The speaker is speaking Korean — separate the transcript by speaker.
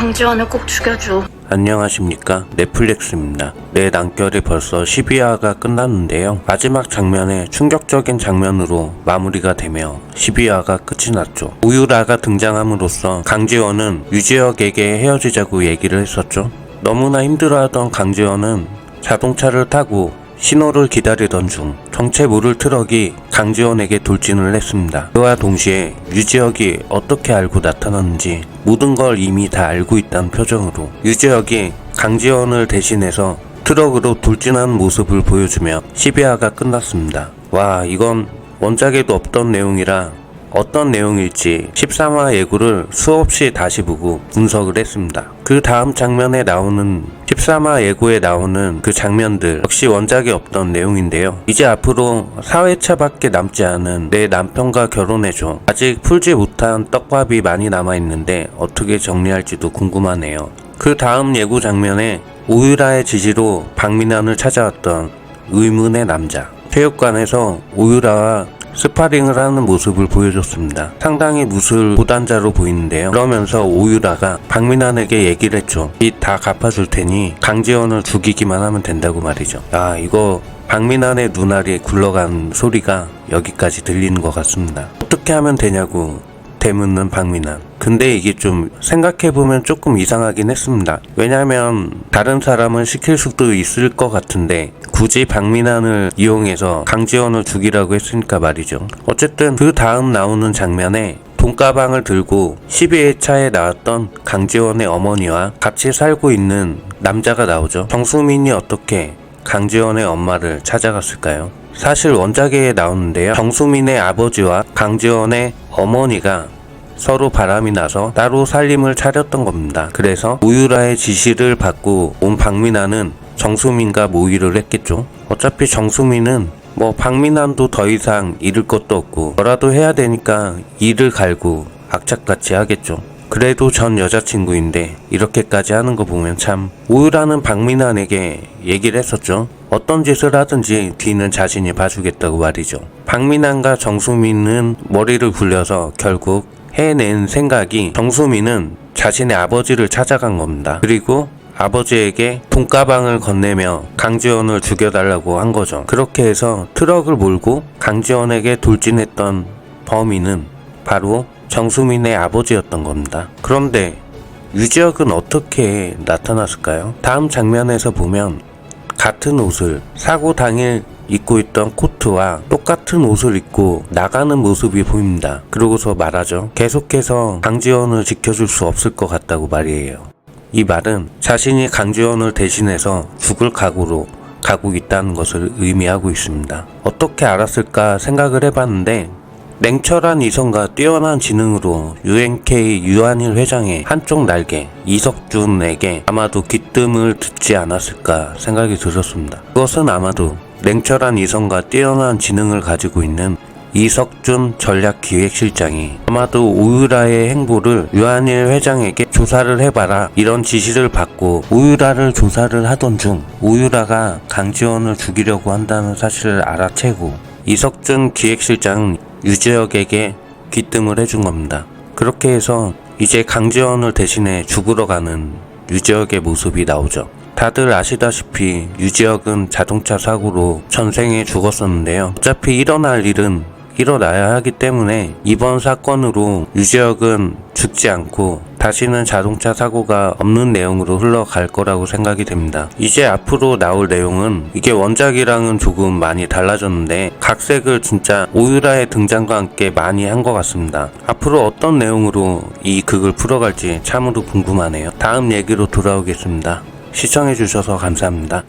Speaker 1: 강지원을 꼭 죽여줘.
Speaker 2: 안녕하십니까, 넷플릭스입니다. 내 난결이 벌써 12화가 끝났는데요. 마지막 장면에 충격적인 장면으로 마무리가 되며 12화가 끝이 났죠. 우유라가 등장함으로써 강지원은 유재혁에게 헤어지자고 얘기를 했었죠. 너무나 힘들어하던 강지원은 자동차를 타고 신호를 기다리던 중 정체 모를 트럭이 강지원에게 돌진을 했습니다. 그와 동시에 유재혁이 어떻게 알고 나타났는지 모든 걸 이미 다 알고 있다는 표정으로 유재혁이 강지원을 대신해서 트럭으로 돌진하는 모습을 보여주며 12화가 끝났습니다. 와, 이건 원작에도 없던 내용이라 어떤 내용일지 13화 예고를 수없이 다시 보고 분석을 했습니다. 그 다음 장면에 나오는 13화 예고에 나오는 그 장면들 역시 원작에 없던 내용인데요. 이제 앞으로 4회차밖에 남지 않은 내 남편과 결혼해줘. 아직 풀지 못한 떡밥이 많이 남아있는데 어떻게 정리할지도 궁금하네요. 그 다음 예고 장면에 우유라의 지시로 박민환을 찾아왔던 의문의 남자. 체육관에서 우유라와 스파링을 하는 모습을 보여줬습니다. 상당히 무술보단자로 보이는데요. 그러면서 우유라가 박민환에게 얘기를 했죠. 빚 다 갚아줄 테니 강지원을 죽이기만 하면 된다고 말이죠. 아, 이거 박민환의 눈알이 굴러간 소리가 여기까지 들리는 것 같습니다. 어떻게 하면 되냐고 되묻는 박민환. 근데 이게 좀 생각해보면 조금 이상하긴 했습니다. 왜냐면 다른 사람을 시킬 수도 있을 것 같은데 굳이 박민환을 이용해서 강지원을 죽이라고 했으니까 말이죠. 어쨌든 그 다음 나오는 장면에 돈가방을 들고 12회차에 나왔던 강지원의 어머니와 같이 살고 있는 남자가 나오죠. 정수민이 어떻게 강지원의 엄마를 찾아갔을까요? 사실 원작에 나오는데요. 정수민의 아버지와 강지원의 어머니가 서로 바람이 나서 따로 살림을 차렸던 겁니다. 그래서 우유라의 지시를 받고 온 박민환은 정수민과 모의를 했겠죠. 어차피 정수민은 박민환도 더 이상 잃을 것도 없고 뭐라도 해야 되니까 이를 갈고 악착같이 하겠죠. 그래도 전 여자친구인데 이렇게까지 하는 거 보면 참. 우유라는 박민환에게 얘기를 했었죠. 어떤 짓을 하든지 뒤는 자신이 봐주겠다고 말이죠. 박민환과 정수민은 머리를 굴려서 결국 해낸 생각이 정수민은 자신의 아버지를 찾아간 겁니다. 그리고 아버지에게 돈가방을 건네며 강지원을 죽여달라고 한 거죠. 그렇게 해서 트럭을 몰고 강지원에게 돌진했던 범인은 바로 정수민의 아버지였던 겁니다. 그런데 유재혁은 어떻게 나타났을까요? 다음 장면에서 보면 같은 옷을 사고 당일 입고 있던 코트와 똑같은 옷을 입고 나가는 모습이 보입니다. 그러고서 말하죠. 계속해서 강지원을 지켜줄 수 없을 것 같다고 말이에요. 이 말은 자신이 강지원을 대신해서 죽을 각오로 가고 있다는 것을 의미하고 있습니다. 어떻게 알았을까 생각을 해봤는데 냉철한 이성과 뛰어난 지능으로 UNK 유한일 회장의 한쪽 날개 이석준에게 아마도 귀뜸을 듣지 않았을까 생각이 들었습니다. 그것은 아마도 냉철한 이성과 뛰어난 지능을 가지고 있는 이석준 전략기획실장이 아마도 우유라의 행보를 유한일 회장에게 조사를 해봐라 이런 지시를 받고 우유라를 조사를 하던 중 우유라가 강지원을 죽이려고 한다는 사실을 알아채고 이석준 기획실장은 유재혁에게 귀뜸을 해준 겁니다. 그렇게 해서 이제 강지원을 대신해 죽으러 가는 유재혁의 모습이 나오죠. 다들 아시다시피 유재혁은 자동차 사고로 전생에 죽었었는데요. 어차피 일어날 일은 일어나야 하기 때문에 이번 사건으로 유재혁은 죽지 않고 다시는 자동차 사고가 없는 내용으로 흘러갈 거라고 생각이 됩니다. 이제 앞으로 나올 내용은 이게 원작이랑은 조금 많이 달라졌는데 각색을 진짜 우유라의 등장과 함께 많이 한 것 같습니다. 앞으로 어떤 내용으로 이 극을 풀어갈지 참으로 궁금하네요. 다음 얘기로 돌아오겠습니다. 시청해주셔서 감사합니다.